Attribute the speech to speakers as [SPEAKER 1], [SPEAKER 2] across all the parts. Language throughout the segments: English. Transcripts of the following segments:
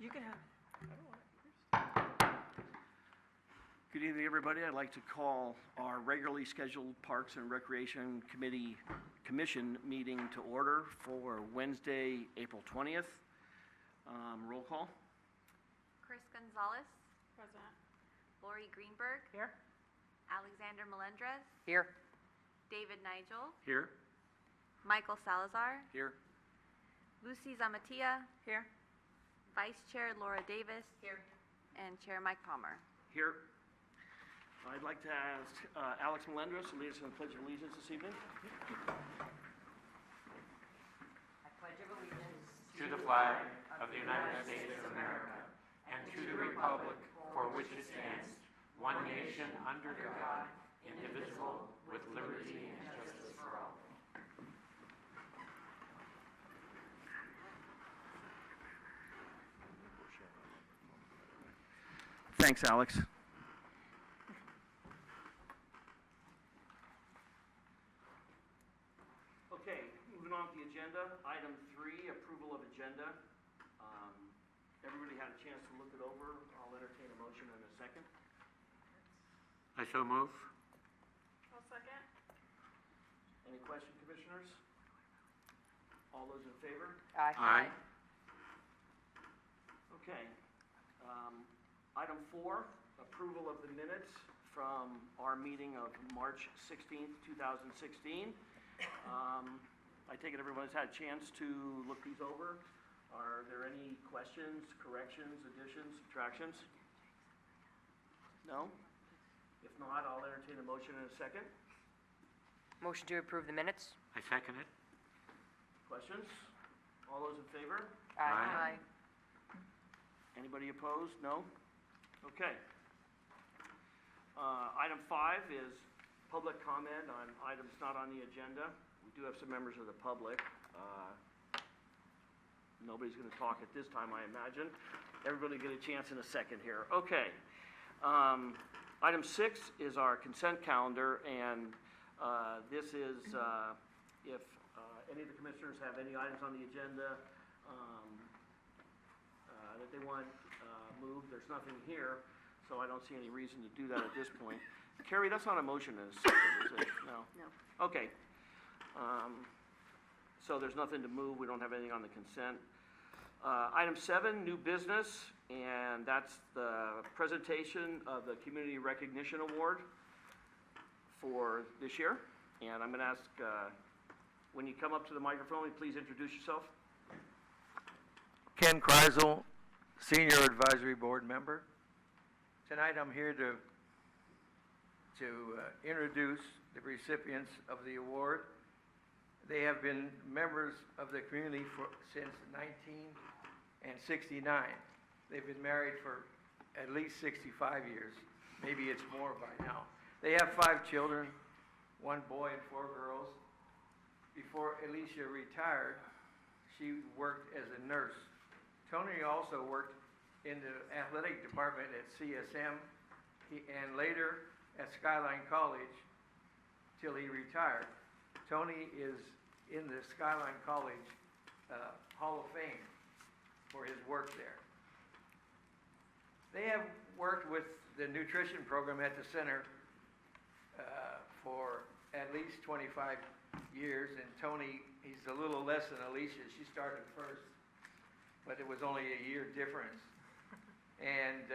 [SPEAKER 1] You can have it.
[SPEAKER 2] Good evening, everybody. I'd like to call our regularly scheduled Parks and Recreation Commission meeting to order for Wednesday, April 20th. Roll call.
[SPEAKER 3] Chris Gonzalez.
[SPEAKER 1] Present.
[SPEAKER 3] Lori Greenberg.
[SPEAKER 1] Here.
[SPEAKER 3] Alexander Melendrez.
[SPEAKER 1] Here.
[SPEAKER 3] David Nigel.
[SPEAKER 2] Here.
[SPEAKER 3] Michael Salazar.
[SPEAKER 2] Here.
[SPEAKER 3] Lucy Zamitia.
[SPEAKER 1] Here.
[SPEAKER 3] Vice Chair Laura Davis.
[SPEAKER 1] Here.
[SPEAKER 3] And Chair Mike Palmer.
[SPEAKER 2] Here. I'd like to ask Alex Melendrez to lead us in the Pledge of Allegiance this evening.
[SPEAKER 4] I pledge allegiance
[SPEAKER 5] to the flag of the United States of America and to the republic for which it stands, one nation under God, indivisible, with liberty and justice for all.
[SPEAKER 2] Thanks, Alex. Okay, moving on to the agenda. Item 3, approval of agenda. Everybody had a chance to look it over. I'll entertain a motion in a second.
[SPEAKER 5] I so move.
[SPEAKER 1] I'll second.
[SPEAKER 2] Any question, commissioners? All those in favor?
[SPEAKER 5] Aye.
[SPEAKER 2] Okay. Item 4, approval of the minutes from our meeting of March 16th, 2016. I take it everyone's had a chance to look these over. Are there any questions, corrections, additions, subtractions? No? If not, I'll entertain a motion in a second.
[SPEAKER 4] Motion to approve the minutes?
[SPEAKER 5] I second it.
[SPEAKER 2] Questions? All those in favor?
[SPEAKER 5] Aye.
[SPEAKER 2] Anybody opposed? No? Okay. Item 5 is public comment on items not on the agenda. We do have some members of the public. Nobody's going to talk at this time, I imagine. Everybody get a chance in a second here. Okay. Item 6 is our consent calendar, and this is if any of the commissioners have any items on the agenda that they want moved. There's nothing here, so I don't see any reason to do that at this point. Carrie, that's not a motion in a second, is it? No?
[SPEAKER 3] No.
[SPEAKER 2] Okay. So there's nothing to move. We don't have anything on the consent. Item 7, new business, and that's the presentation of the Community Recognition Award for this year. And I'm going to ask, when you come up to the microphone, please introduce yourself.
[SPEAKER 6] Ken Kreisel, Senior Advisory Board Member. Tonight I'm here to introduce the recipients of the award. They have been members of the community since 1969. They've been married for at least 65 years. Maybe it's more by now. They have 5 children, 1 boy and 4 girls. Before Alicia retired, she worked as a nurse. Tony also worked in the athletic department at CSM and later at Skyline College till he retired. Tony is in the Skyline College Hall of Fame for his work there. They have worked with the nutrition program at the center for at least 25 years, and Tony, he's a little less than Alicia. She started first, but it was only a year difference. And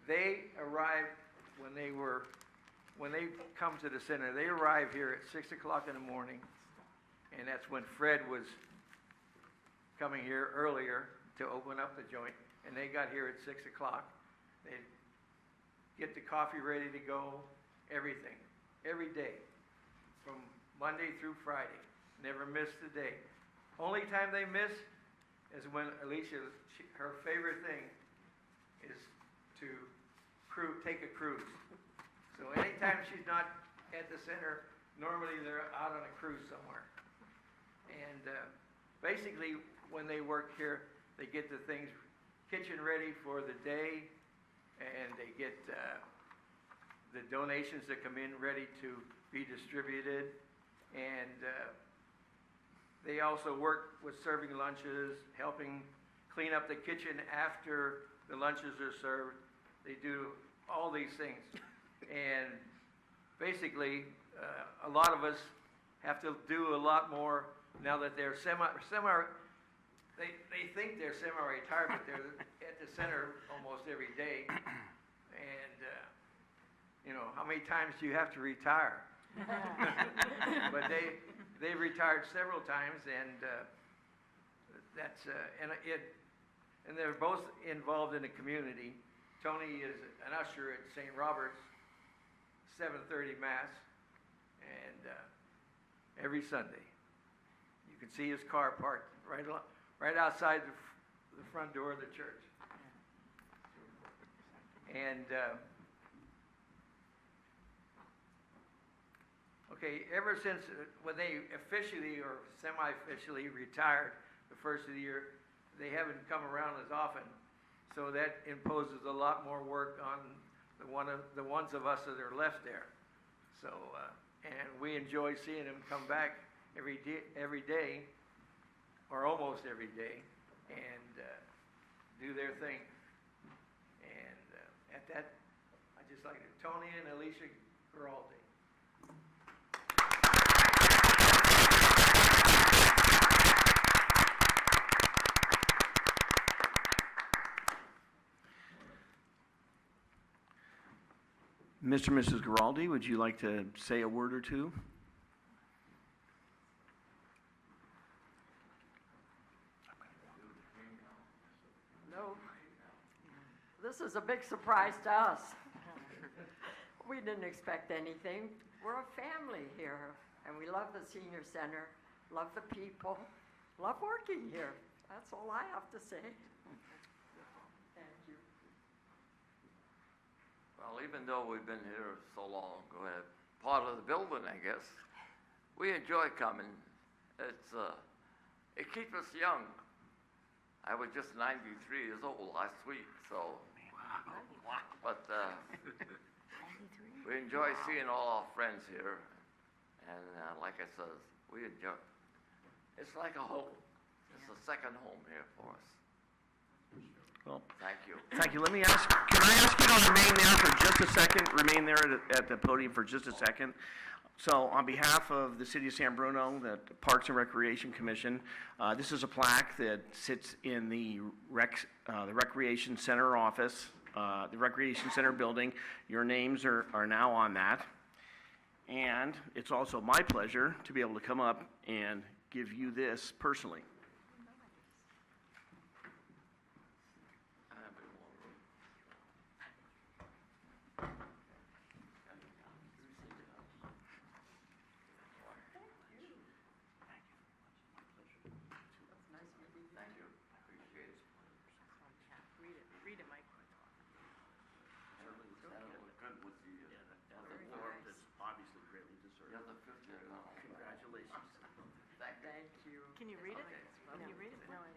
[SPEAKER 6] they arrived when they come to the center, they arrive here at 6 o'clock in the morning, and that's when Fred was coming here earlier to open up the joint, and they got here at 6 o'clock. They get the coffee ready to go, everything, every day, from Monday through Friday. Never missed a day. Only time they miss is when Alicia, her favorite thing is to take a cruise. So anytime she's not at the center, normally they're out on a cruise somewhere. And basically, when they work here, they get the things kitchen ready for the day, and they get the donations that come in ready to be distributed. And they also work with serving lunches, helping clean up the kitchen after the lunches are served. They do all these things. And basically, a lot of us have to do a lot more now that they're they think they're semi-retired, but they're at the center almost every day. And, how many times do you have to retire? But they've retired several times, and and they're both involved in the community. Tony is an usher at St. Robert's, 7:30 Mass, and every Sunday. You can see his car parked right outside the front door of the church. And okay, ever since when they officially or semi-officially retired the first of the year, they haven't come around as often. So that imposes a lot more work on the ones of us that are left there. So, and we enjoy seeing them come back every day, or almost every day, and do their thing. And at that, I just like it. Tony and Alicia Giraldi.
[SPEAKER 2] Mr. and Mrs. Giraldi, would you like to say a word or two?
[SPEAKER 7] No. This is a big surprise to us. We didn't expect anything. We're a family here, and we love the senior center, love the people, love working here. That's all I have to say. Thank you.
[SPEAKER 8] Well, even though we've been here so long, part of the building, I guess, we enjoy coming. It keeps us young. I was just 93 years old last week, so. But we enjoy seeing all our friends here, and like I said, we enjoy. It's like a home. It's a second home here for us.
[SPEAKER 2] Well,
[SPEAKER 8] Thank you.
[SPEAKER 2] thank you. Can I ask you to remain there for just a second? Remain there at the podium for just a second. So on behalf of the City of San Bruno, the Parks and Recreation Commission, this is a plaque that sits in the Recreation Center office, the Recreation Center building. Your names are now on that. And it's also my pleasure to be able to come up and give you this personally.
[SPEAKER 7] Thank you.
[SPEAKER 1] Can you read it? Can you read it? No, I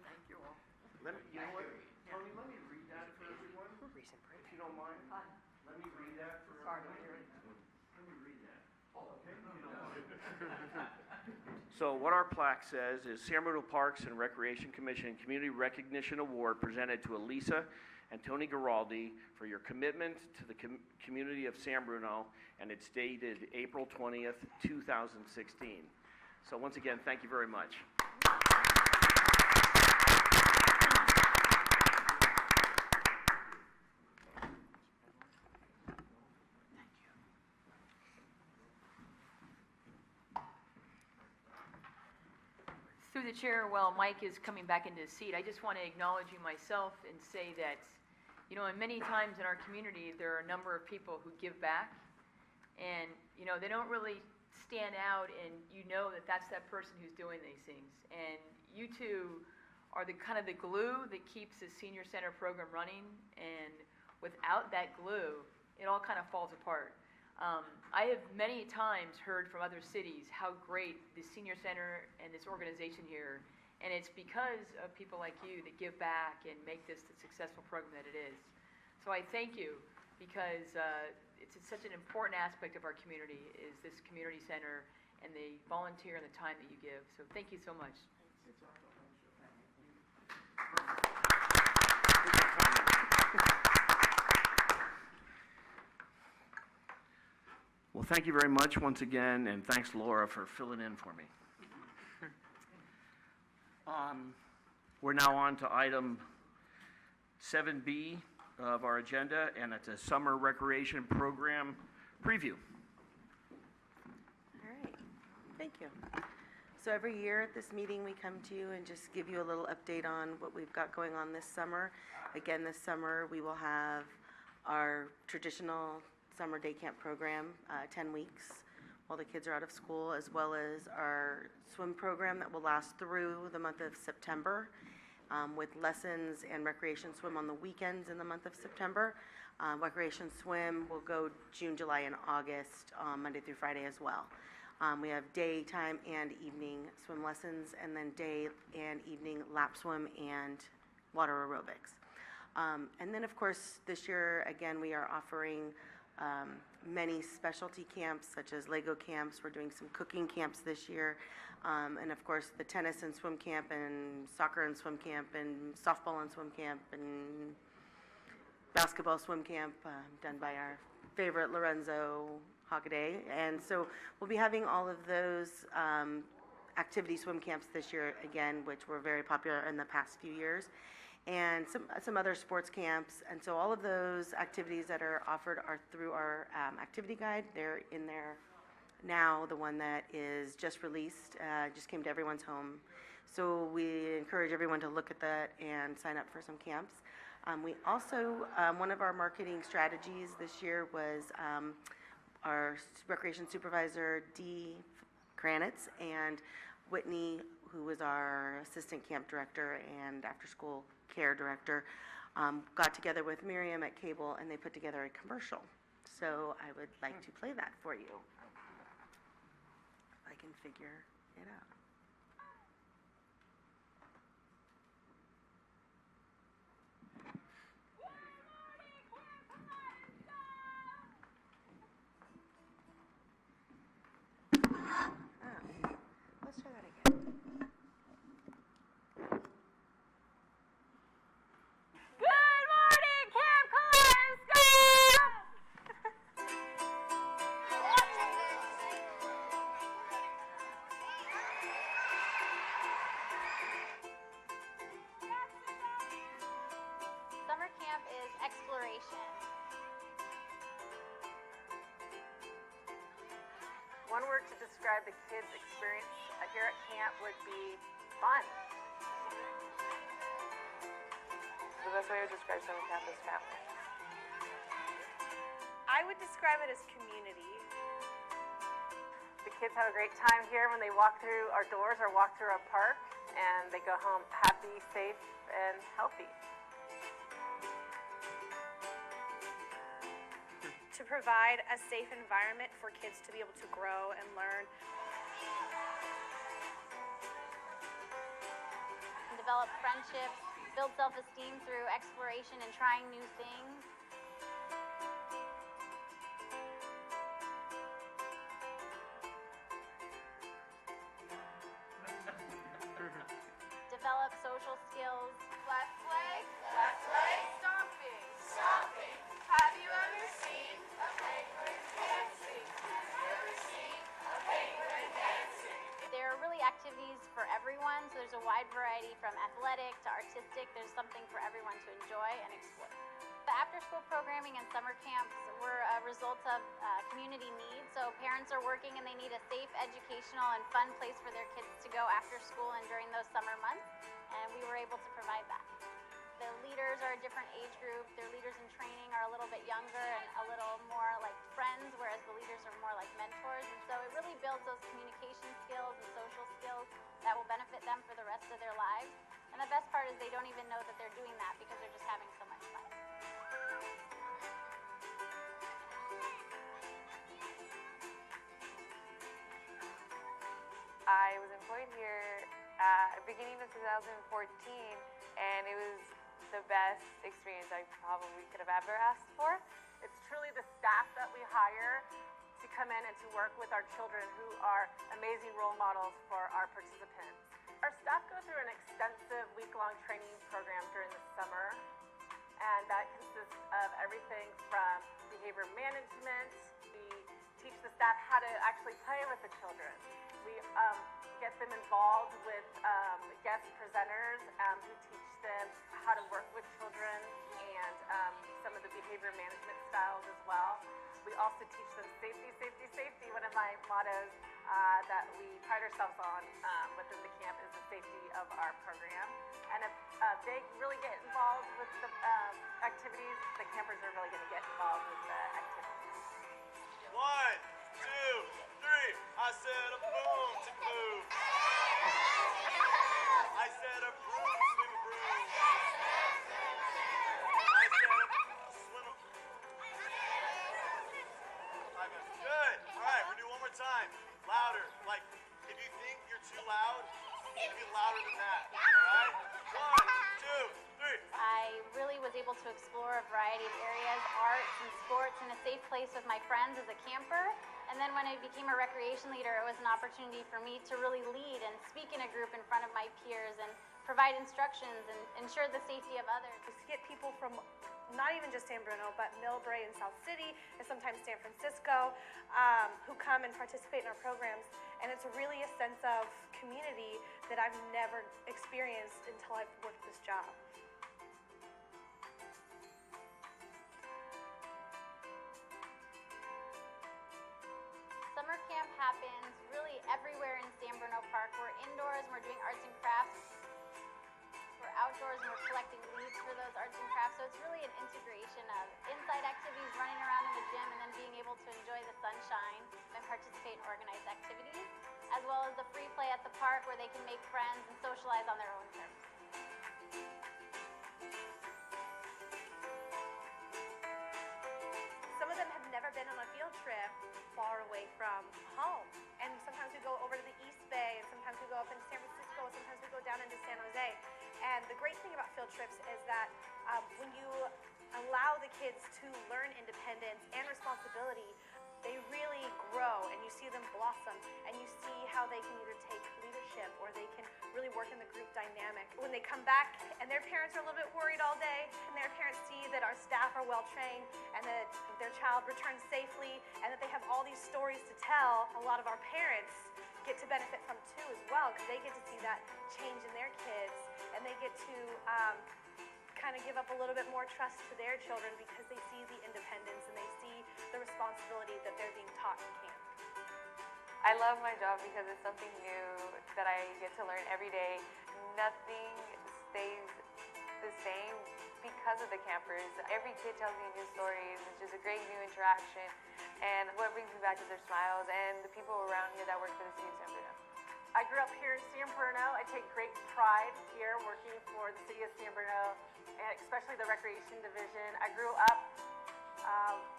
[SPEAKER 7] Thank you all.
[SPEAKER 2] You know what, Tony, let me read that for everyone, if you don't mind. Let me read that for
[SPEAKER 7] Sorry to
[SPEAKER 2] everyone.
[SPEAKER 7] hear it.
[SPEAKER 2] Let me read that. So what our plaque says is San Bruno Parks and Recreation Commission Community Recognition Award presented to Elisa and Tony Giraldi for your commitment to the community of San Bruno, and it's dated April 20th, 2016. So once again, thank you very much.
[SPEAKER 9] Through the chair, while Mike is coming back into his seat, I just want to acknowledge you myself and say that, and many times in our community, there are a number of people who give back, and, they don't really stand out, and that that's that person who's doing these things. And you two are the kind of the glue that keeps the senior center program running, and without that glue, it all kind of falls apart. I have many times heard from other cities how great the senior center and this organization here, and it's because of people like you that give back and make this the successful program that it is. So I thank you, because it's such an important aspect of our community is this community center and the volunteer and the time that you give. So thank you so much.
[SPEAKER 2] Well, thank you very much once again, and thanks, Laura, for filling in for me. We're now on to item 7B of our agenda, and it's a summer recreation program preview.
[SPEAKER 1] All right, thank you. So every year at this meeting, we come to you and just give you a little update on what we've got going on this summer. Again, this summer, we will have our traditional summer day camp program, 10 weeks while the kids are out of school, as well as our swim program that will last through the month of September, with lessons and recreation swim on the weekends in the month of September. Recreation swim will go June, July, and August, Monday through Friday as well. We have daytime and evening swim lessons, and then day and evening lap swim and water aerobics. And then, of course, this year, again, we are offering many specialty camps, such as Lego camps. We're doing some cooking camps this year. And of course, the tennis and swim camp, and soccer and swim camp, and softball and swim camp, and basketball swim camp, done by our favorite Lorenzo Hockaday. And so we'll be having all of those activity swim camps this year again, which were very popular in the past few years, and some other sports camps. And so all of those activities that are offered are through our activity guide. They're in there now. The one that is just released just came to everyone's home. So we encourage everyone to look at that and sign up for some camps. We also, one of our marketing strategies this year was our recreation supervisor, Dee Kranitz, and Whitney, who was our assistant camp director and after-school care director, got together with Miriam at Cable, and they put together a commercial. So I would like to play that for you. If I can figure it out. Let's try that again.
[SPEAKER 3] Good morning, Camp Colasco! Summer camp is exploration.
[SPEAKER 1] One word to describe the kids' experience here at camp would be fun.
[SPEAKER 10] The best way to describe summer camp is family.
[SPEAKER 1] I would describe it as community. The kids have a great time here when they walk through our doors or walk through our park, and they go home happy, safe, and healthy. To provide a safe environment for kids to be able to grow and learn.
[SPEAKER 11] Develop friendships, build self-esteem through exploration and trying new things. Develop social skills.
[SPEAKER 10] Left leg, stomping. Stomping. Have you ever seen a penguin dancing? Have you ever seen a penguin dancing?
[SPEAKER 11] There are really activities for everyone, so there's a wide variety from athletic to artistic. There's something for everyone to enjoy and explore. The after-school programming and summer camps were a result of community needs. So parents are working and they need a safe, educational, and fun place for their kids to go after school and during those summer months, and we were able to provide that. The leaders are a different age group. Their leaders in training are a little bit younger and a little more like friends, whereas the leaders are more like mentors. And so it really builds those communication skills and social skills that will benefit them for the rest of their lives. And the best part is they don't even know that they're doing that because they're just having so much fun.
[SPEAKER 10] I was employed here at the beginning of 2014, and it was the best experience I probably could have ever asked for.
[SPEAKER 1] It's truly the staff that we hire to come in and to work with our children who are amazing role models for our participants. Our staff go through an extensive week-long training program during the summer, and that consists of everything from behavior management. We
[SPEAKER 10] teach the staff how to actually play with the children. We get them involved with guest presenters who teach them how to work with children and some of the behavior management styles as well. We also teach them safety, safety, safety. One of my mottos that we pride ourselves on within the camp is the safety of our program. And if they really get involved with the activities, the campers are really going to get involved with the activities.
[SPEAKER 12] 1, 2, 3. I said a boom to move. I said a broom, swim a broom. I said a swim a... Good. All right, we're doing one more time. Louder. Like, if you think you're too loud, maybe louder than that. All right? 1, 2, 3.
[SPEAKER 11] I really was able to explore a variety of areas, arts and sports, in a safe place with my friends as a camper. And then when I became a recreation leader, it was an opportunity for me to really lead and speak in a group in front of my peers and provide instructions and ensure the safety of others.
[SPEAKER 10] To get people from not even just San Bruno, but Millbrae and South City, and sometimes San Francisco, who come and participate in our programs. And it's really a sense of community that I've never experienced until I've worked this job.
[SPEAKER 11] Summer camp happens really everywhere in San Bruno Park. We're indoors and we're doing arts and crafts. We're outdoors and we're collecting leaves for those arts and crafts. So it's really an integration of inside activities, running around in the gym, and then being able to enjoy the sunshine and participate in organized activities, as well as the free play at the park where they can make friends and socialize on their own terms.
[SPEAKER 10] Some of them have never been on a field trip far away from home. And sometimes we go over to the East Bay, and sometimes we go up into San Francisco, and sometimes we go down into San Jose. And the great thing about field trips is that when you allow the kids to learn independence and responsibility, they really grow, and you see them blossom, and you see how they can either take leadership or they can really work in the group dynamic. When they come back and their parents are a little bit worried all day, and their parents see that our staff are well trained and that their child returns safely and that they have all these stories to tell, a lot of our parents get to benefit from too as well, because they get to see that change in their kids, and they get to kind of give up a little bit more trust to their children because they see the independence and they see the responsibility that they're being taught in camp.
[SPEAKER 13] I love my job because it's something new that I get to learn every day. Nothing stays the same because of the campers. Every kid tells me new stories. It's just a great new interaction. And what brings me back is their smiles and the people around here that work for the city of San Bruno.
[SPEAKER 10] I grew up here in San Bruno. I take great pride here working for the city of San Bruno, and especially the recreation division. I grew up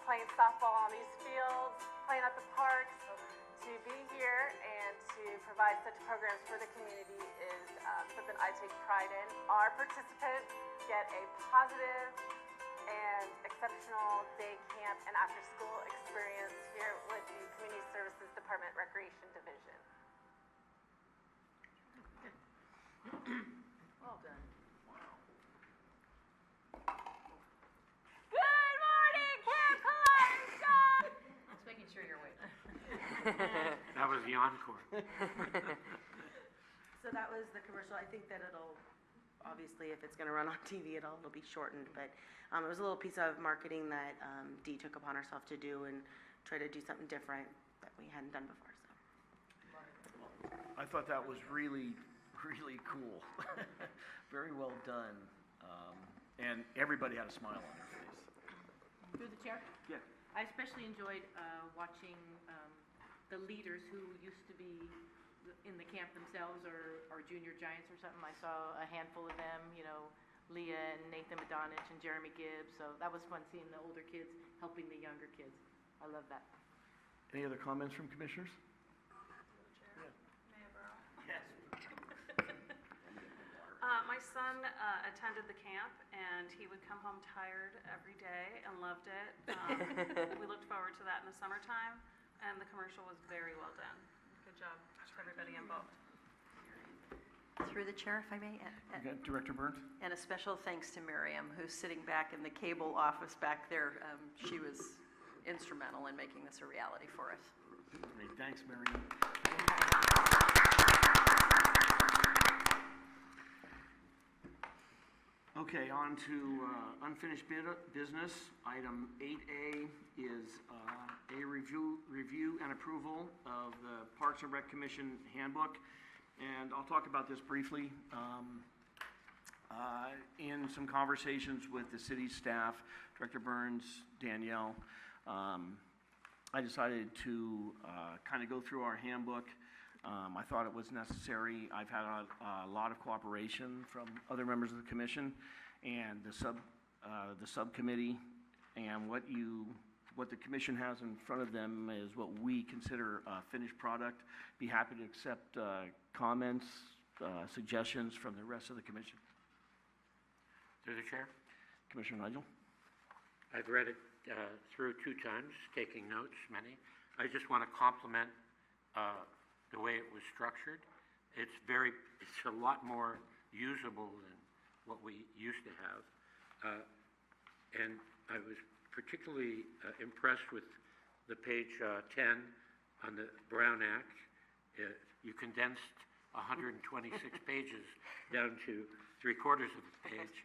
[SPEAKER 10] playing softball on these fields, playing at the parks. To be here and to provide such programs for the community is something I take pride in. Our participants get a positive and exceptional day camp and after-school experience here with the Community Services Department Recreation Division.
[SPEAKER 9] Well done.
[SPEAKER 3] Good morning, Camp Columbus!
[SPEAKER 9] Just making sure you're awake.
[SPEAKER 5] That was the encore.
[SPEAKER 1] So that was the commercial. I think that it'll, obviously, if it's going to run on TV at all, it'll be shortened. But it was a little piece of marketing that Dee took upon herself to do and try to do something different that we hadn't done before. So
[SPEAKER 2] I thought that was really, really cool. Very well done. And everybody had a smile on their face.
[SPEAKER 14] Through the chair?
[SPEAKER 2] Yeah.
[SPEAKER 14] I especially enjoyed watching the leaders who used to be in the camp themselves or junior giants or something. I saw a handful of them, you know, Leah and Nathan Madonich and Jeremy Gibbs. So that was fun seeing the older kids helping the younger kids. I love that.
[SPEAKER 2] Any other comments from commissioners?
[SPEAKER 15] My son attended the camp, and he would come home tired every day and loved it. We looked forward to that in the summertime, and the commercial was very well done. Good job to everybody involved.
[SPEAKER 7] Through the chair, if I may.
[SPEAKER 2] Okay, Director Burns?
[SPEAKER 7] And a special thanks to Miriam, who's sitting back in the cable office back there. She was instrumental in making this a reality for us.
[SPEAKER 2] Great, thanks, Marion. Okay, on to unfinished business. Item 8A is a review and approval of the Parks and Rec Commission handbook. And I'll talk about this briefly. In some conversations with the city staff, Director Burns, Danielle, I decided to kind of go through our handbook. I thought it was necessary. I've had a lot of cooperation from other members of the commission and the subcommittee, and what the commission has in front of them is what we consider a finished product. Be happy to accept comments, suggestions from the rest of the commission.
[SPEAKER 5] Through the chair.
[SPEAKER 2] Commissioner Nigel.
[SPEAKER 5] I've read it through 2 times, taking notes, many. I just want to compliment the way it was structured. It's a lot more usable than what we used to have. And I was particularly impressed with the page 10 on the Brown Act. You condensed 126 pages down to 3/4 of the page,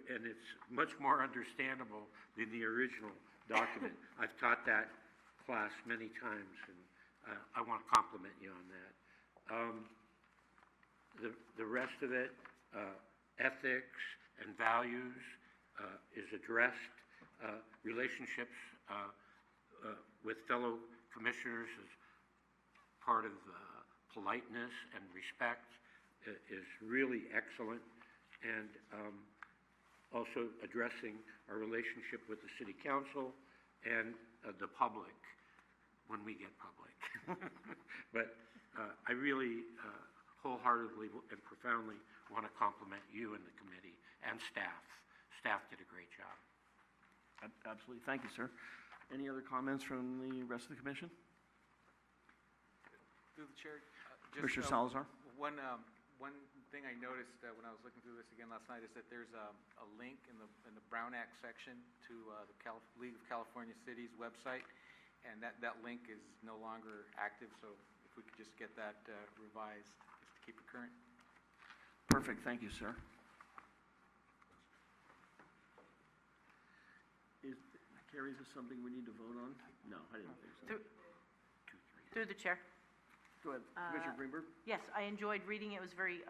[SPEAKER 5] and it's much more understandable than the original document. I've taught that class many times, and I want to compliment you on that. The rest of it, ethics and values is addressed. Relationships with fellow commissioners is part of politeness and respect is really excellent. And also addressing our relationship with the city council and the public when we get public. But I really wholeheartedly and profoundly want to compliment you and the committee and staff. Staff did a great job.
[SPEAKER 2] Absolutely. Thank you, sir. Any other comments from the rest of the commission?
[SPEAKER 16] Through the chair.
[SPEAKER 2] Commissioner Salazar.
[SPEAKER 16] One thing I noticed when I was looking through this again last night is that there's a link in the Brown Act section to the League of California Cities website, and that link is no longer active. So if we could just get that revised, just to keep it current.
[SPEAKER 2] Perfect. Thank you, sir. Carrie, is this something we need to vote on? No, I didn't think so.
[SPEAKER 14] Through the chair.
[SPEAKER 2] Go ahead, Commissioner Greenberg.
[SPEAKER 14] Yes, I enjoyed reading it. It was very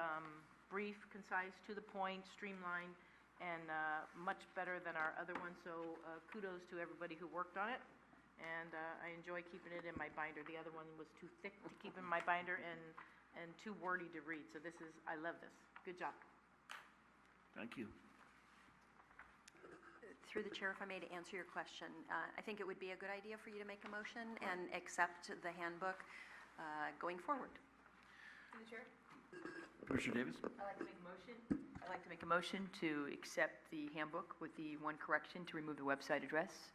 [SPEAKER 14] brief, concise, to the point, streamlined, and much better than our other one. So kudos to everybody who worked on it. And I enjoy keeping it in my binder. The other one was too thick to keep in my binder and too wordy to read. So I love this. Good job.
[SPEAKER 2] Thank you.
[SPEAKER 17] Through the chair, if I may, to answer your question, I think it would be a good idea for you to make a motion and accept the handbook going forward.
[SPEAKER 9] Through the chair.
[SPEAKER 2] Commissioner Davis.
[SPEAKER 9] I'd like to make a motion to accept the handbook with the one correction to remove the website address.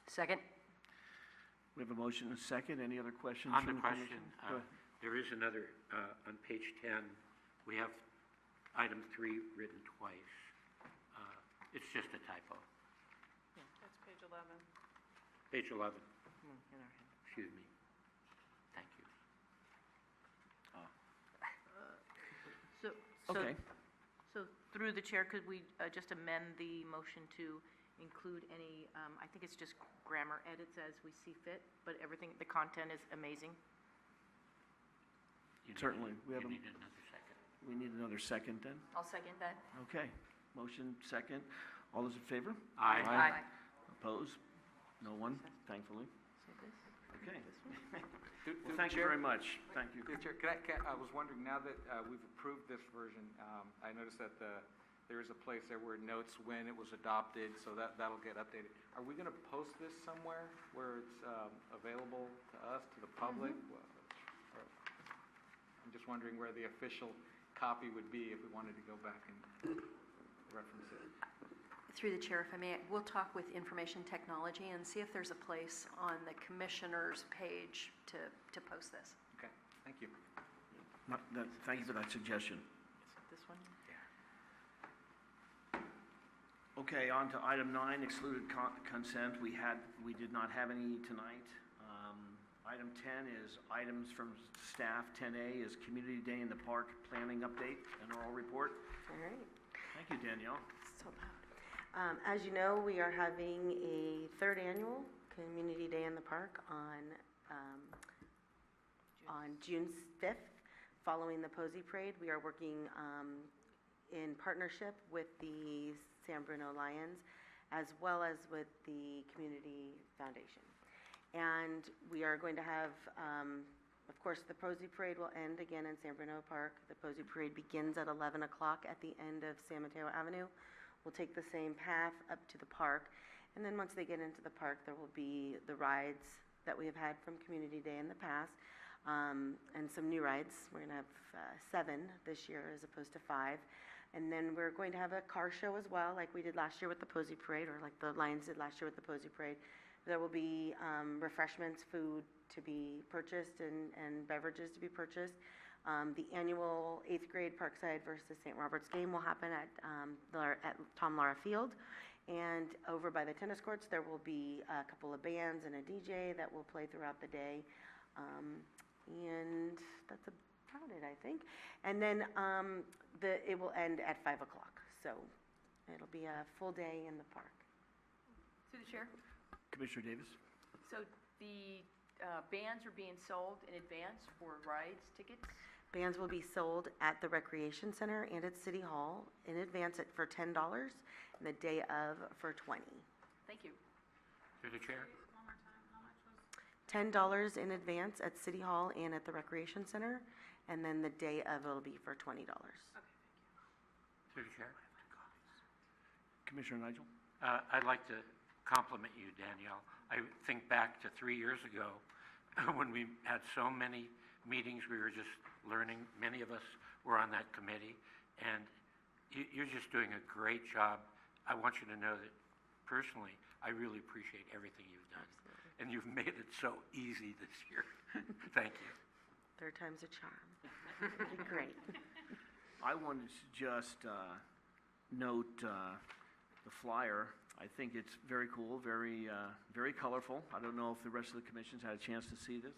[SPEAKER 4] Second.
[SPEAKER 2] We have a motion and a second. Any other questions?
[SPEAKER 5] On
[SPEAKER 2] from
[SPEAKER 5] the
[SPEAKER 2] commission?
[SPEAKER 5] question, there is another, on page 10, we have item 3 written twice. It's just a typo.
[SPEAKER 15] That's page 11.
[SPEAKER 5] Page 11. Excuse me. Thank you.
[SPEAKER 2] Okay.
[SPEAKER 14] So through the chair, could we just amend the motion to include any, I think it's just grammar edits as we see fit, but everything, the content is amazing.
[SPEAKER 2] Certainly. We
[SPEAKER 5] need another second.
[SPEAKER 2] We need another second then.
[SPEAKER 9] I'll second that.
[SPEAKER 2] Okay. Motion second. All those in favor?
[SPEAKER 5] Aye.
[SPEAKER 9] Aye.
[SPEAKER 2] Opposed? No one, thankfully. Okay.
[SPEAKER 16] Through
[SPEAKER 2] Well,
[SPEAKER 16] the
[SPEAKER 2] thank you
[SPEAKER 16] chair.
[SPEAKER 2] very much. Thank you.
[SPEAKER 16] Through the chair, I was wondering, now that we've approved this version, I noticed that there is a place there where it notes when it was adopted, so that'll get updated. Are we going to post this somewhere where it's available to us, to the public? I'm just wondering where the official copy would be if we wanted to go back and reference it.
[SPEAKER 17] Through the chair, if I may, we'll talk with information technology and see if there's a place on the commissioner's page to post this.
[SPEAKER 16] Okay, thank you.
[SPEAKER 2] Thank you for that suggestion.
[SPEAKER 14] This one?
[SPEAKER 2] Okay, on to item 9, excluded consent. We did not have any tonight. Item 10 is items from staff. 10A is Community Day in the Park Planning Update and Oral Report.
[SPEAKER 1] All right.
[SPEAKER 2] Thank you, Danielle.
[SPEAKER 1] So loud. As you know, we are having a 3rd annual Community Day in the Park on June 5th, following the Posey Parade. We are working in partnership with the San Bruno Lions, as well as with the Community Foundation. And we are going to have, of course, the Posey Parade will end again in San Bruno Park. The Posey Parade begins at 11 o'clock at the end of San Mateo Avenue. We'll take the same path up to the park. And then once they get into the park, there will be the rides that we have had from Community Day in the past, and some new rides. We're going to have 7 this year as opposed to 5. And then we're going to have a car show as well, like we did last year with the Posey Parade, or like the Lions did last year with the Posey Parade. There will be refreshments, food to be purchased, and beverages to be purchased. The annual 8th grade Parkside versus St. Robert's game will happen at Tom Lara Field. And over by the tennis courts, there will be a couple of bands and a DJ that will play throughout the day. And that's about it, I think. And then it will end at 5 o'clock. So it'll be a full day in the park.
[SPEAKER 9] Through the chair.
[SPEAKER 2] Commissioner Davis?
[SPEAKER 9] So the bands are being sold in advance for rides, tickets?
[SPEAKER 1] Bands will be sold at the Recreation Center and at City Hall in advance for $10, and the day of for $20.
[SPEAKER 9] Thank you.
[SPEAKER 5] Through the chair.
[SPEAKER 15] One more time, how much was?
[SPEAKER 1] $10 in advance at City Hall and at the Recreation Center, and then the day of it'll be for $20.
[SPEAKER 15] Okay, thank you.
[SPEAKER 5] Through the chair.
[SPEAKER 2] Commissioner Nigel?
[SPEAKER 5] I'd like to compliment you, Danielle. I think back to 3 years ago when we had so many meetings, we were just learning. Many of us were on that committee, and you're just doing a great job. I want you to know that personally, I really appreciate everything you've done.
[SPEAKER 1] Absolutely.
[SPEAKER 5] And you've made it so easy this year. Thank you.
[SPEAKER 1] 3rd time's a charm. It'll be great.
[SPEAKER 2] I wanted to just note the flyer. I think it's very cool, very colorful. I don't know if the rest of the commission's had a chance to see this.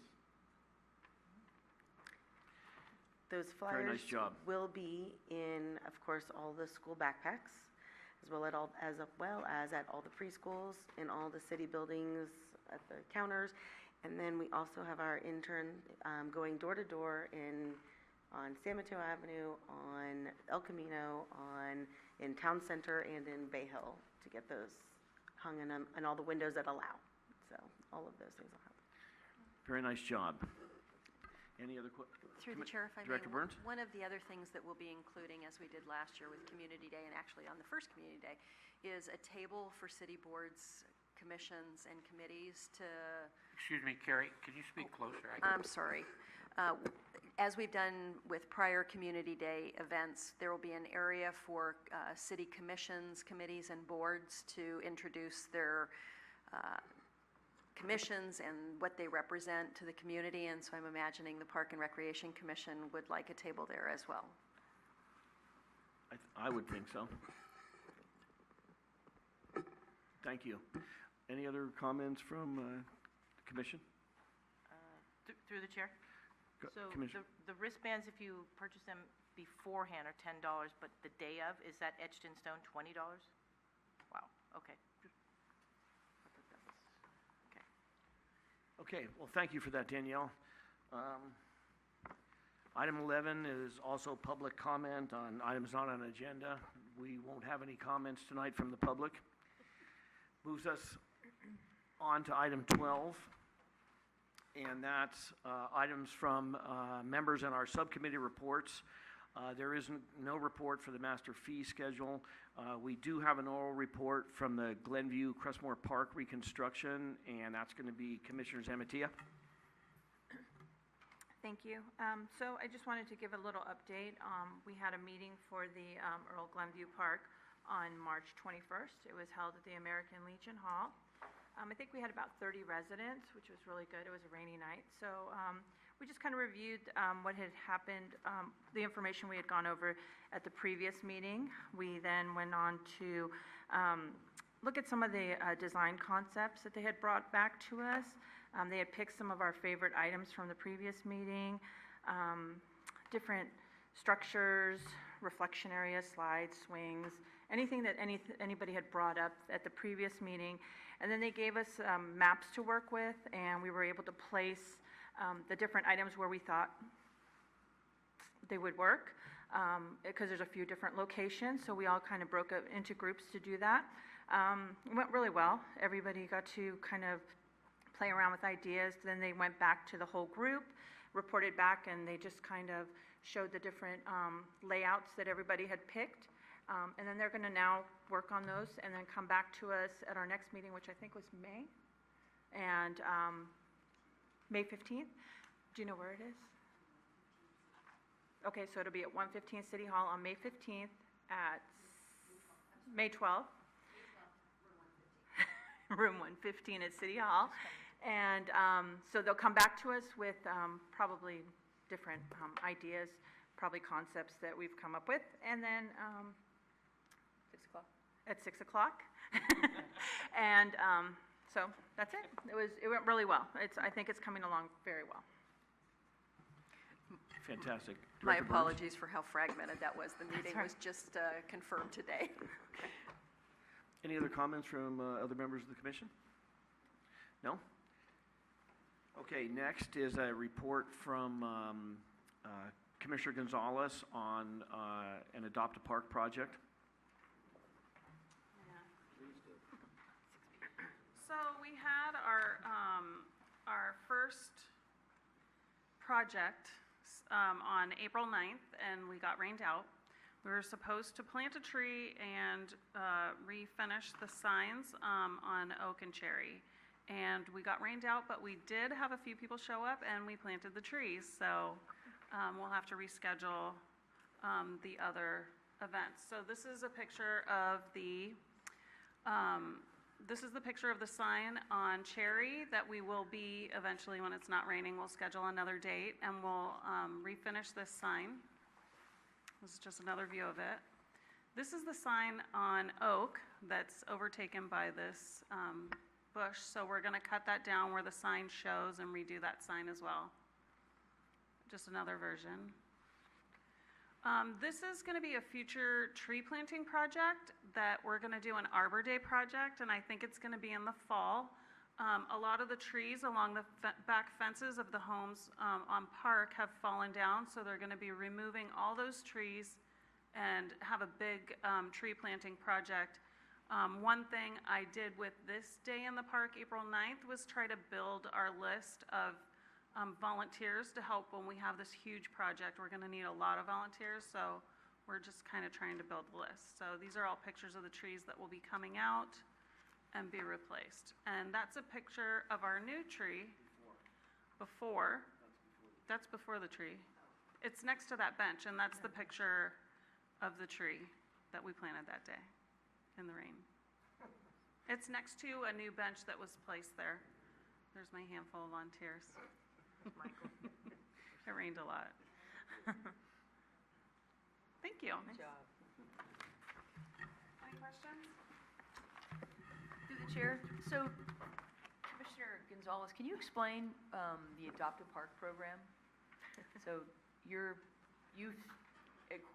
[SPEAKER 1] Those
[SPEAKER 2] Very
[SPEAKER 1] flyers
[SPEAKER 2] nice job.
[SPEAKER 1] will be in, of course, all the school backpacks, as well as at all the preschools, in all the city buildings, at the counters. And then we also have our intern going door to door on San Mateo Avenue, on El Camino, in Town Center, and in Bay Hill to get those hung in all the windows that allow. So all of those things will happen.
[SPEAKER 2] Very nice job. Any other questions?
[SPEAKER 17] Through the chair, if I may.
[SPEAKER 2] Director Burns?
[SPEAKER 17] One of the other things that we'll be including, as we did last year with Community Day, and actually on the first Community Day, is a table for city boards, commissions, and committees to...
[SPEAKER 5] Excuse me, Carrie, could you speak closer?
[SPEAKER 17] I'm sorry. As we've done with prior Community Day events, there will be an area for city commissions, committees, and boards to introduce their commissions and what they represent to the community, and so I'm imagining the Park and Recreation Commission would like a table there as well.
[SPEAKER 2] I would think so. Thank you. Any other comments from the commission?
[SPEAKER 14] Through the chair. So
[SPEAKER 2] Commissioner.
[SPEAKER 14] the wristbands, if you purchase them beforehand, are $10, but the day of, is that etched in stone, $20? Wow, okay.
[SPEAKER 2] Okay, well, thank you for that, Danielle. Item 11 is also public comment on items not on agenda. We won't have any comments tonight from the public. Moves us on to item 12, and that's items from members in our subcommittee reports. There is no report for the master fee schedule. We do have an oral report from the Glenview Crestmore Park reconstruction, and that's going to be Commissioner Zamitia.
[SPEAKER 3] Thank you. So I just wanted to give a little update. We had a meeting for the Earl Glenview Park on March 21st. It was held at the American Legion Hall. I think we had about 30 residents, which was really good. It was a rainy night. So we just kind of reviewed what had happened, the information we had gone over at the previous meeting. We then went on to look at some of the design concepts that they had brought back to us. They had picked some of our favorite items from the previous meeting, different structures, reflection areas, slides, swings, anything that anybody had brought up at the previous meeting. And then they gave us maps to work with, and we were able to place the different items where we thought they would work, because there's a few different locations, so we all kind of broke up into groups to do that. It went really well. Everybody got to kind of play around with ideas. Then they went back to the whole group, reported back, and they just kind of showed the different layouts that everybody had picked. And then they're going to now work on those and then come back to us at our next meeting, which I think was May, and May 15th. Do you know where it is? Okay, so it'll be at 115 City Hall on May 15th at May 12th. Room 115 at City Hall. And so they'll come back to us with probably different ideas, probably concepts that we've come up with. And then
[SPEAKER 4] 6 o'clock?
[SPEAKER 3] At 6 o'clock. And so that's it. It went really well. I think it's coming along very well.
[SPEAKER 2] Fantastic.
[SPEAKER 17] My
[SPEAKER 2] Director Burns?
[SPEAKER 17] apologies for how fragmented that was. The meeting was just confirmed today.
[SPEAKER 2] Any other comments from other members of the commission? No? Okay, next is a report from Commissioner Gonzalez on an Adopt a Park project.
[SPEAKER 15] So we had our first project on April 9th, and we got rained out. We were supposed to plant a tree and refinish the signs on Oak and Cherry. And we got rained out, but we did have a few people show up, and we planted the trees. So we'll have to reschedule the other events. So this is a picture of the sign on Cherry that we will be eventually, when it's not raining, we'll schedule another date, and we'll refinish this sign. This is just another view of it. This is the sign on Oak that's overtaken by this bush, so we're going to cut that down where the sign shows and redo that sign as well. Just another version. This is going to be a future tree planting project that we're going to do an Arbor Day project, and I think it's going to be in the fall. A lot of the trees along the back fences of the homes on Park have fallen down, so they're going to be removing all those trees and have a big tree planting project. One thing I did with this day in the park, April 9th, was try to build our list of volunteers to help when we have this huge project. We're going to need a lot of volunteers, so we're just kind of trying to build the list. So these are all pictures of the trees that will be coming out and be replaced. And that's a picture of our new tree. Before. That's before the tree. It's next to that bench, and that's the picture of the tree that we planted that day in the rain. It's next to a new bench that was placed there. There's my handful of volunteers. Michael. It rained a lot. Thank you.
[SPEAKER 4] Good job.
[SPEAKER 15] Any questions?
[SPEAKER 9] Through the chair, so Commissioner Gonzalez, can you explain the Adopt a Park program? So you've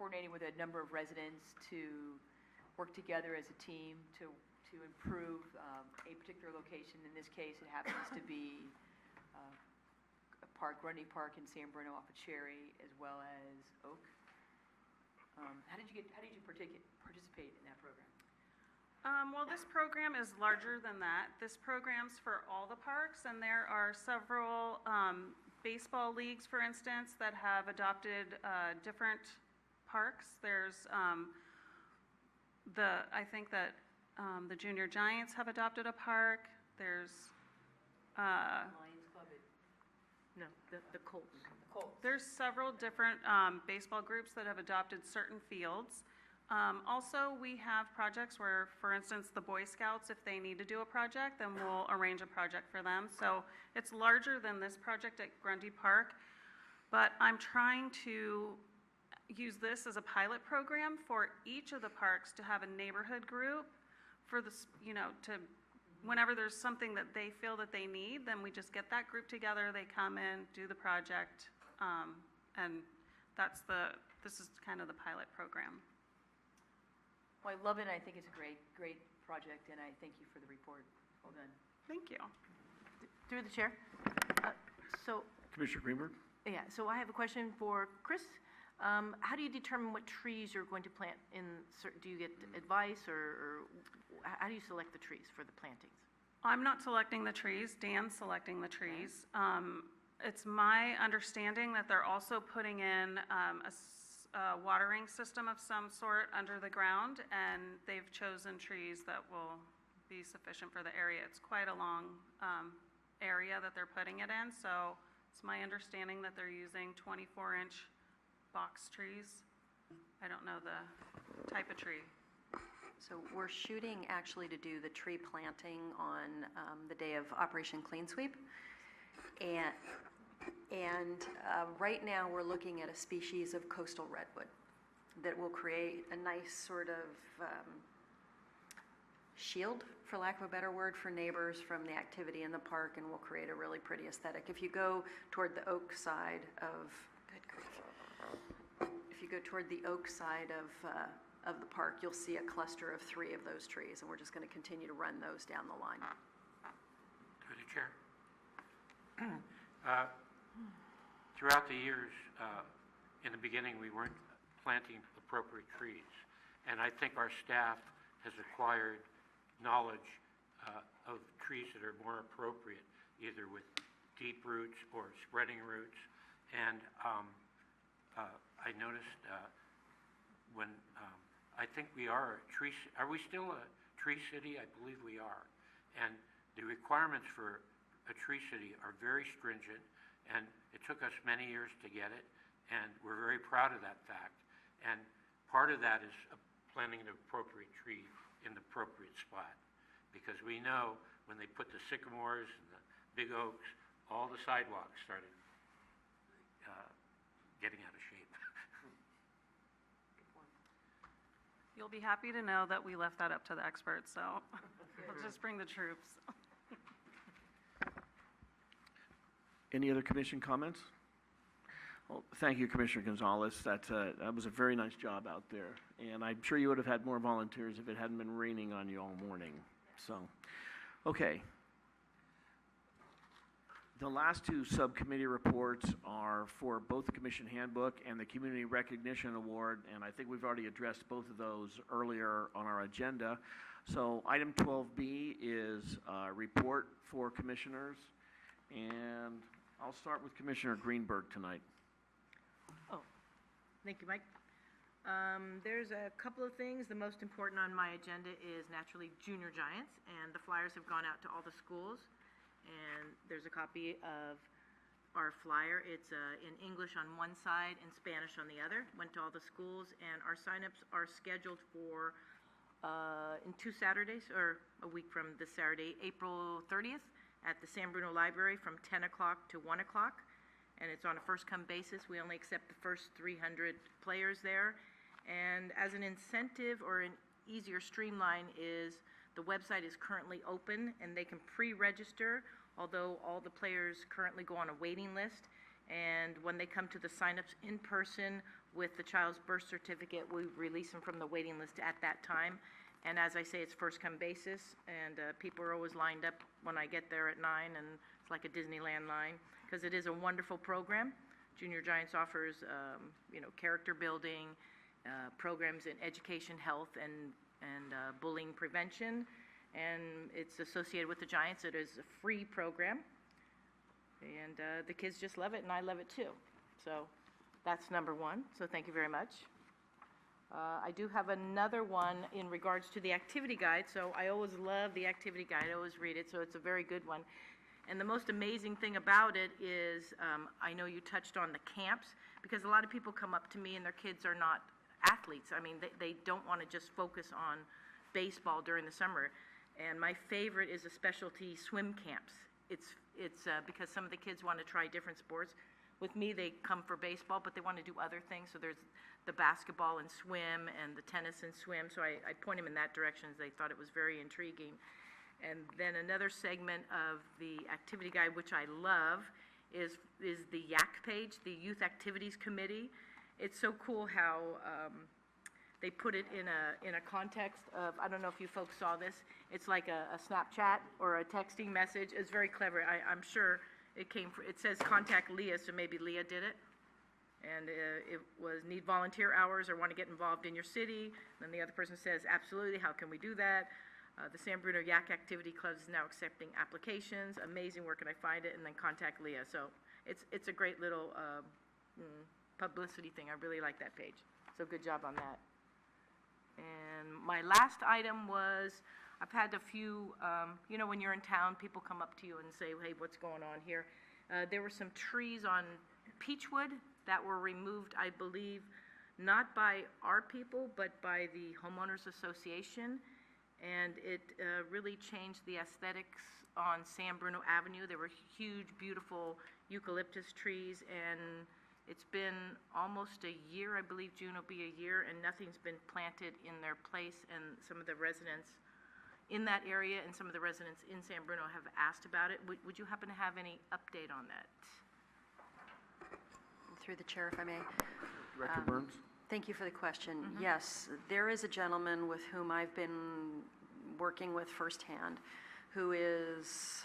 [SPEAKER 9] coordinated with a number of residents to work together as a team to improve a particular location. In this case, it happens to be a park, Grundy Park in San Bruno off of Cherry, as well as Oak. How did you participate in that program?
[SPEAKER 15] Well, this program is larger than that. This program's for all the parks, and there are several baseball leagues, for instance, that have adopted different parks. There's I think that the Junior Giants have adopted a park. There's
[SPEAKER 9] Lions Club
[SPEAKER 3] the Colts.
[SPEAKER 15] There's several different baseball groups that have adopted certain fields. Also, we have projects where, for instance, the Boy Scouts, if they need to do a project, then we'll arrange a project for them. So it's larger than this project at Grundy Park. But I'm trying to use this as a pilot program for each of the parks to have a neighborhood group for the, to, whenever there's something that they feel that they need, then we just get that group together, they come in, do the project, and this is kind of the pilot program.
[SPEAKER 9] Well, I love it, I think it's a great project, and I thank you for the report. Well done.
[SPEAKER 15] Thank you.
[SPEAKER 14] Through the chair. So,
[SPEAKER 2] Commissioner Greenberg?
[SPEAKER 14] yeah, so I have a question for Chris. How do you determine what trees you're going to plant in, do you get advice or how do you select the trees for the plantings?
[SPEAKER 15] I'm not selecting the trees, Dan's selecting the trees. It's my understanding that they're also putting in a watering system of some sort under the ground, and they've chosen trees that will be sufficient for the area. It's quite a long area that they're putting it in, so it's my understanding that they're using 24-inch box trees. I don't know the type of tree.
[SPEAKER 17] So we're shooting actually to do the tree planting on the day of Operation Clean Sweep. And right now we're looking at a species of coastal redwood that will create a nice sort of shield, for lack of a better word, for neighbors from the activity in the park, and will create a really pretty aesthetic. If you go toward the oak side of, good grief, if you go toward the oak side of the park, you'll see a cluster of 3 of those trees, and we're just going to continue to run those down the line.
[SPEAKER 5] Through the chair. Throughout the years, in the beginning, we weren't planting appropriate trees, and I think our staff has acquired knowledge of trees that are more appropriate, either with deep roots or spreading roots. And I noticed when I think we are a tree. Are we still a tree city? I believe we are. And the requirements for a tree city are very stringent, and it took us many years to get it, and we're very proud of that fact. And part of that is planting the appropriate tree in the appropriate spot, because we know when they put the sycamores and the big oaks, all the sidewalks started getting out of shape.
[SPEAKER 15] You'll be happy to know that we left that up to the experts, so we'll just bring the troops.
[SPEAKER 2] Any other commission comments? Well, thank you, Commissioner Gonzalez. That was a very nice job out there. And I'm sure you would have had more volunteers if it hadn't been raining on you all morning. So, okay. The last 2 subcommittee reports are for both the Commission Handbook and the Community Recognition Award, and I think we've already addressed both of those earlier on our agenda. So item 12B is a report for commissioners, and I'll start with Commissioner Greenberg tonight.
[SPEAKER 14] Oh, thank you, Mike. There's a couple of things. The most important on my agenda is naturally Junior Giants, and the flyers have gone out to all the schools. And there's a copy of our flyer. It's in English on one side and Spanish on the other. Went to all the schools, and our signups are scheduled for in 2 Saturdays, or a week from this Saturday, April 30th, at the San Bruno Library from 10 o'clock to 1 o'clock. And it's on a first-come basis. We only accept the first 300 players there. And as an incentive or an easier streamline is the website is currently open, and they can pre-register, although all the players currently go on a waiting list. And when they come to the signups in person with the child's birth certificate, we release them from the waiting list at that time. And as I say, it's first-come basis, and people are always lined up when I get there at 9, and it's like a Disneyland line, because it is a wonderful program. Junior Giants offers, character building, programs in education, health, and bullying prevention, and it's associated with the Giants. It is a free program, and the kids just love it, and I love it too. So that's number 1, so thank you very much. I do have another one in regards to the activity guide, so I always love the activity guide. I always read it, so it's a very good one. And the most amazing thing about it is, I know you touched on the camps, because a lot of people come up to me and their kids are not athletes. I mean, they don't want to just focus on baseball during the summer. And my favorite is a specialty swim camps. It's because some of the kids want to try different sports.
[SPEAKER 18] with me, they come for baseball, but they want to do other things. So there's the basketball and swim and the tennis and swim. So I point them in that direction as they thought it was very intriguing. And then another segment of the activity guide, which I love, is the YAC page, the Youth Activities Committee. It's so cool how they put it in a context of, I don't know if you folks saw this, it's like a Snapchat or a texting message. It's very clever. I'm sure it says contact Leah, so maybe Leah did it. And it was need volunteer hours or want to get involved in your city. Then the other person says, absolutely, how can we do that? The San Bruno Yak Activity Club is now accepting applications. Amazing, where can I find it? And then contact Leah. So it's a great little publicity thing. I really like that page. So good job on that. And my last item was, I've had a few, when you're in town, people come up to you and say, hey, what's going on here? There were some trees on Peachwood that were removed, I believe, not by our people, but by the Homeowners Association. And it really changed the aesthetics on San Bruno Avenue. There were huge, beautiful eucalyptus trees, and it's been almost a year, I believe June will be a year, and nothing's been planted in their place. And some of the residents in that area and some of the residents in San Bruno have asked about it. Would you happen to have any update on that?
[SPEAKER 17] Through the chair, if I may.
[SPEAKER 2] Director Burns?
[SPEAKER 17] Thank you for the question. Yes, there is a gentleman with whom I've been working with firsthand who is,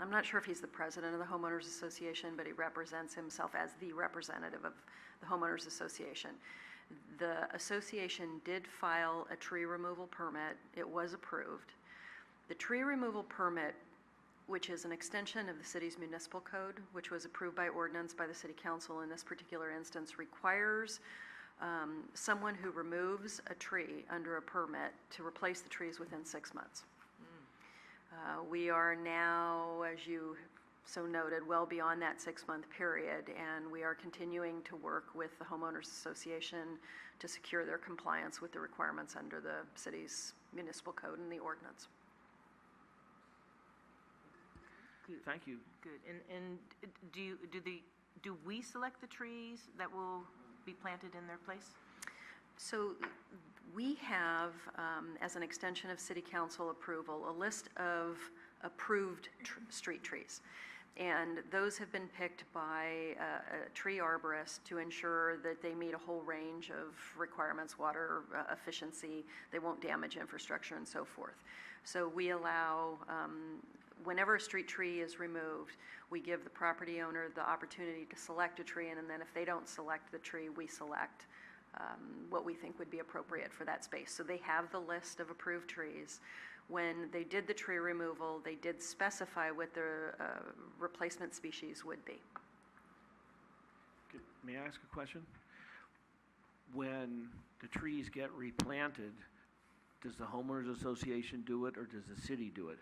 [SPEAKER 17] I'm not sure if he's the president of the Homeowners Association, but he represents himself as the representative of the Homeowners Association. The association did file a tree removal permit. It was approved. The tree removal permit, which is an extension of the city's municipal code, which was approved by ordinance by the city council in this particular instance, requires someone who removes a tree under a permit to replace the trees within 6 months. We are now, as you so noted, well beyond that 6-month period, and we are continuing to work with the Homeowners Association to secure their compliance with the requirements under the city's municipal code and the ordinance.
[SPEAKER 2] Thank you.
[SPEAKER 18] Good. And do we select the trees that will be planted in their place?
[SPEAKER 17] So we have, as an extension of city council approval, a list of approved street trees. And those have been picked by a tree arborist to ensure that they meet a whole range of requirements, water efficiency, they won't damage infrastructure and so forth. So we allow, whenever a street tree is removed, we give the property owner the opportunity to select a tree, and then if they don't select the tree, we select what we think would be appropriate for that space. So they have the list of approved trees. When they did the tree removal, they did specify what the replacement species would be.
[SPEAKER 2] May I ask a question? When the trees get replanted, does the Homeowners Association do it or does the city do it?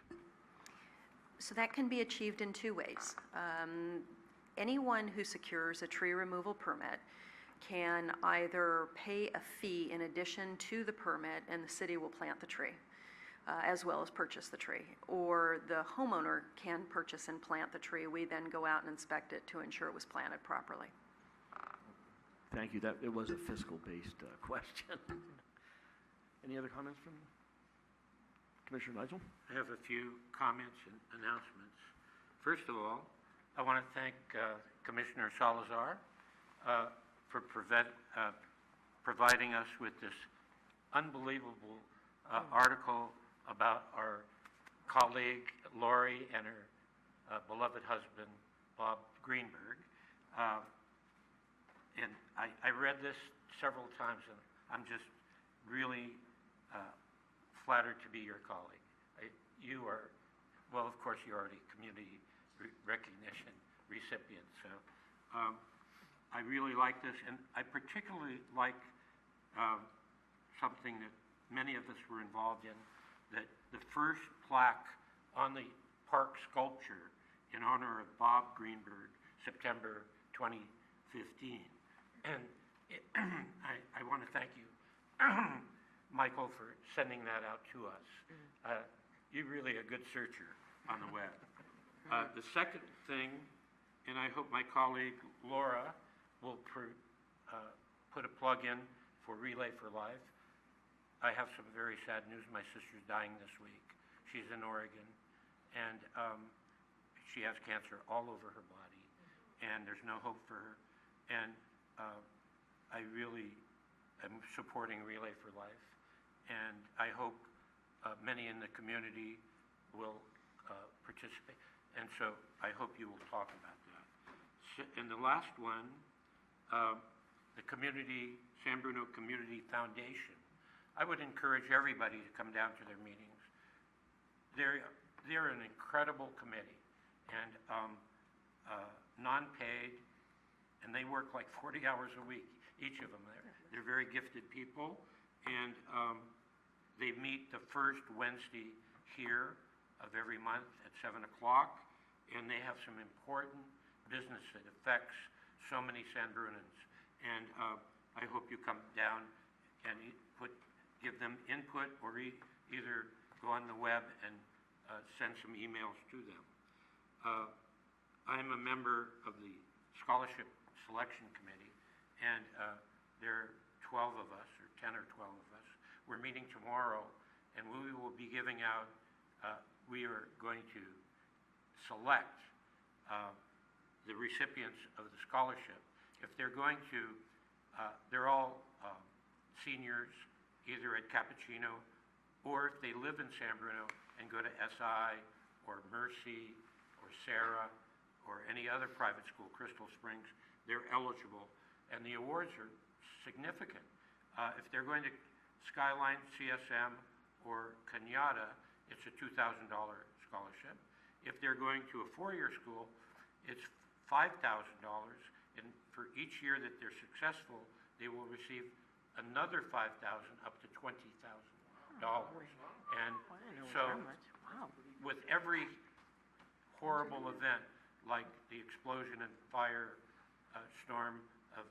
[SPEAKER 17] So that can be achieved in two ways. Anyone who secures a tree removal permit can either pay a fee in addition to the permit and the city will plant the tree, as well as purchase the tree. Or the homeowner can purchase and plant the tree. We then go out and inspect it to ensure it was planted properly.
[SPEAKER 2] Thank you. It was a fiscal-based question. Any other comments from Commissioner Nigel?
[SPEAKER 5] I have a few comments and announcements. First of all, I want to thank Commissioner Salazar for providing us with this unbelievable article about our colleague Lori and her beloved husband Bob Greenberg. And I read this several times, and I'm just really flattered to be your colleague. You are, well, of course, you're already community recognition recipient, so I really like this, and I particularly like something that many of us were involved in, that the first plaque on the park sculpture in honor of Bob Greenberg, September 2015. And I want to thank you, Michael, for sending that out to us. You're really a good searcher on the web. The second thing and I hope my colleague Laura will put a plug in for Relay for Life. I have some very sad news. My sister's dying this week. She's in Oregon, and she has cancer all over her body, and there's no hope for her. And I really am supporting Relay for Life, and I hope many in the community will participate. And so I hope you will talk about that. And the last one, the San Bruno Community Foundation. I would encourage everybody to come down to their meetings. They're an incredible committee, and non-paid, and they work like 40 hours a week, each of them. They're very gifted people, and they meet the first Wednesday here of every month at 7 o'clock, and they have some important business that affects so many San Brunans. And I hope you come down and give them input, or either go on the web and send some emails to them. I'm a member of the Scholarship Selection Committee, and there are 12 of us, or 10 or 12 of us. We're meeting tomorrow, and we will be giving out, we are going to select the recipients of the scholarship. If they're going to, they're all seniors, either at Cappuccino, or if they live in San Bruno and go to SI, or Mercy, or Sarah, or any other private school, Crystal Springs, they're eligible. And the awards are significant. If they're going to Skyline, CSM, or Cañada, it's a $2,000 scholarship. If they're going to a four-year school, it's $5,000, and for each year that they're successful, they will receive another $5,000 up to $20,000. And so, with every horrible event, like the explosion and fire storm of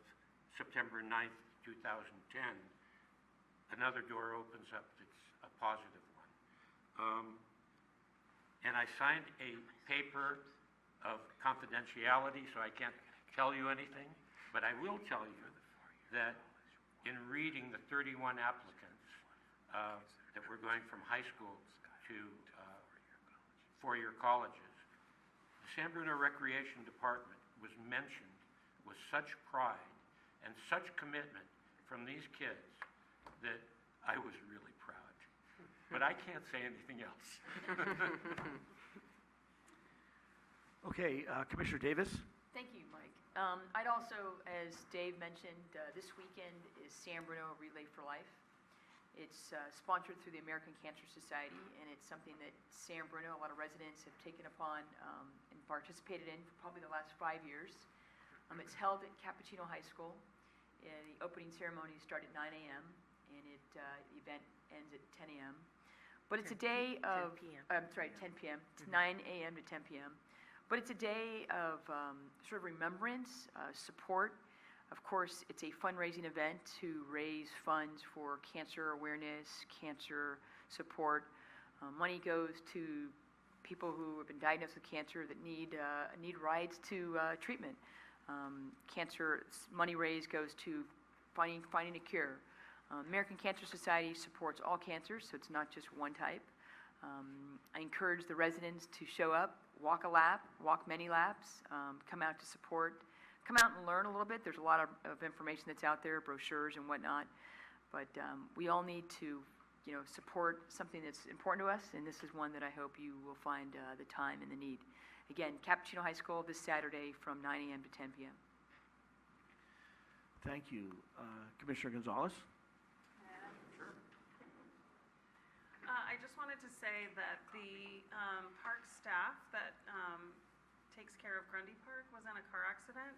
[SPEAKER 5] September 9th, 2010, another door opens up that's a positive one. And I signed a paper of confidentiality, so I can't tell you anything, but I will tell you that in reading the 31 applicants that were going from high school to four-year colleges, the San Bruno Recreation Department was mentioned with such pride and such commitment from these kids that I was really proud. But I can't say anything else.
[SPEAKER 2] Okay, Commissioner Davis?
[SPEAKER 9] Thank you, Mike. I'd also, as Dave mentioned, this weekend is San Bruno Relay for Life. It's sponsored through the American Cancer Society, and it's something that San Bruno, a lot of residents have taken upon and participated in for probably the last 5 years. It's held at Cappuccino High School. The opening ceremony starts at 9 a.m., and the event ends at 10 a.m. But it's a day of, 10 p.m. It's 9 a.m. to 10 p.m. But it's a day of sort of remembrance, support. Of course, it's a fundraising event to raise funds for cancer awareness, cancer support. Money goes to people who have been diagnosed with cancer that need rides to treatment. Cancer money raised goes to finding a cure. American Cancer Society supports all cancers, so it's not just one type. I encourage the residents to show up, walk a lap, walk many laps, come out to support, come out and learn a little bit. There's a lot of information that's out there, brochures and whatnot, but we all need to, support something that's important to us, and this is one that I hope you will find the time and the need. Again, Cappuccino High School this Saturday from 9 a.m. to 10 p.m.
[SPEAKER 2] Thank you. Commissioner Gonzalez?
[SPEAKER 15] Sure. I just wanted to say that the park staff that takes care of Grundy Park was in a car accident,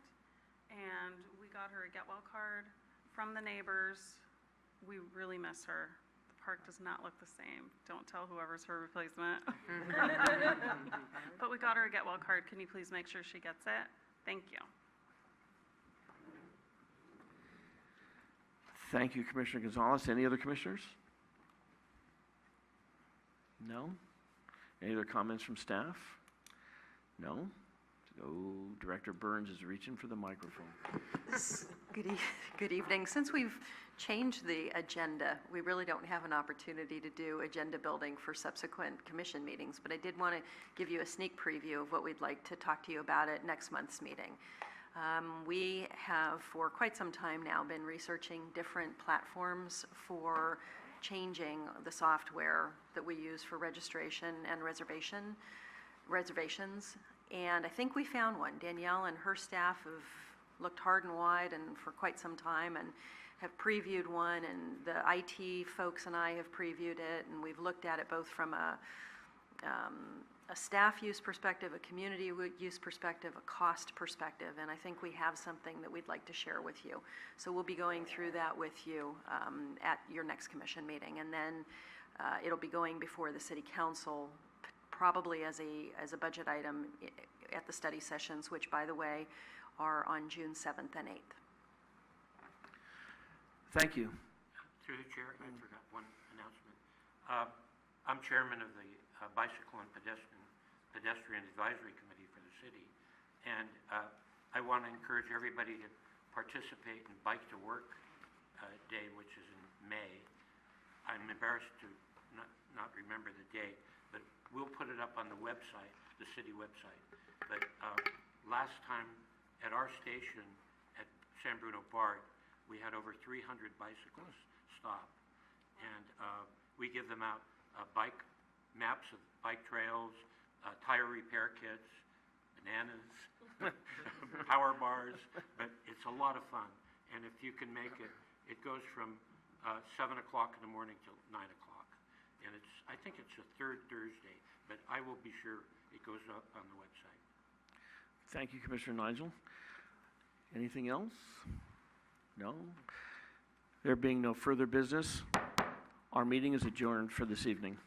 [SPEAKER 15] and we got her a get well card from the neighbors. We really miss her. The park does not look the same. Don't tell whoever's her replacement. But we got her a get well card. Can you please make sure she gets it? Thank you.
[SPEAKER 2] Thank you, Commissioner Gonzalez. Any other commissioners? No? Any other comments from staff? No? Oh, Director Burns is reaching for the microphone.
[SPEAKER 17] Good evening. Since we've changed the agenda, we really don't have an opportunity to do agenda building for subsequent commission meetings, but I did want to give you a sneak preview of what we'd like to talk to you about at next month's meeting. We have, for quite some time now, been researching different platforms for changing the software that we use for registration and reservations, and I think we found one. Danielle and her staff have looked hard and wide and for quite some time and have previewed one, and the IT folks and I have previewed it, and we've looked at it both from a staff use perspective, a community use perspective, a cost perspective, and I think we have something that we'd like to share with you. So we'll be going through that with you at your next commission meeting, and then it'll be going before the city council, probably as a budget item at the study sessions, which, by the way, are on June 7th and 8th.
[SPEAKER 2] Thank you.
[SPEAKER 5] Through the chair, I forgot one announcement. I'm chairman of the Bicycle and Pedestrian Advisory Committee for the city, and I want to encourage everybody to participate in Bike to Work Day, which is in May. I'm embarrassed to not remember the date, but we'll put it up on the website, the city website. But last time at our station at San Bruno BART, we had over 300 bicyclists stop, and we give them out bike maps of bike trails, tire repair kits, bananas, power bars, but it's a lot of fun. And if you can make it, it goes from 7 o'clock in the morning till 9 o'clock. And I think it's the third Thursday, but I will be sure it goes up on the website.
[SPEAKER 2] Thank you, Commissioner Nigel. Anything else? No? There being no further business, our meeting is adjourned for this evening.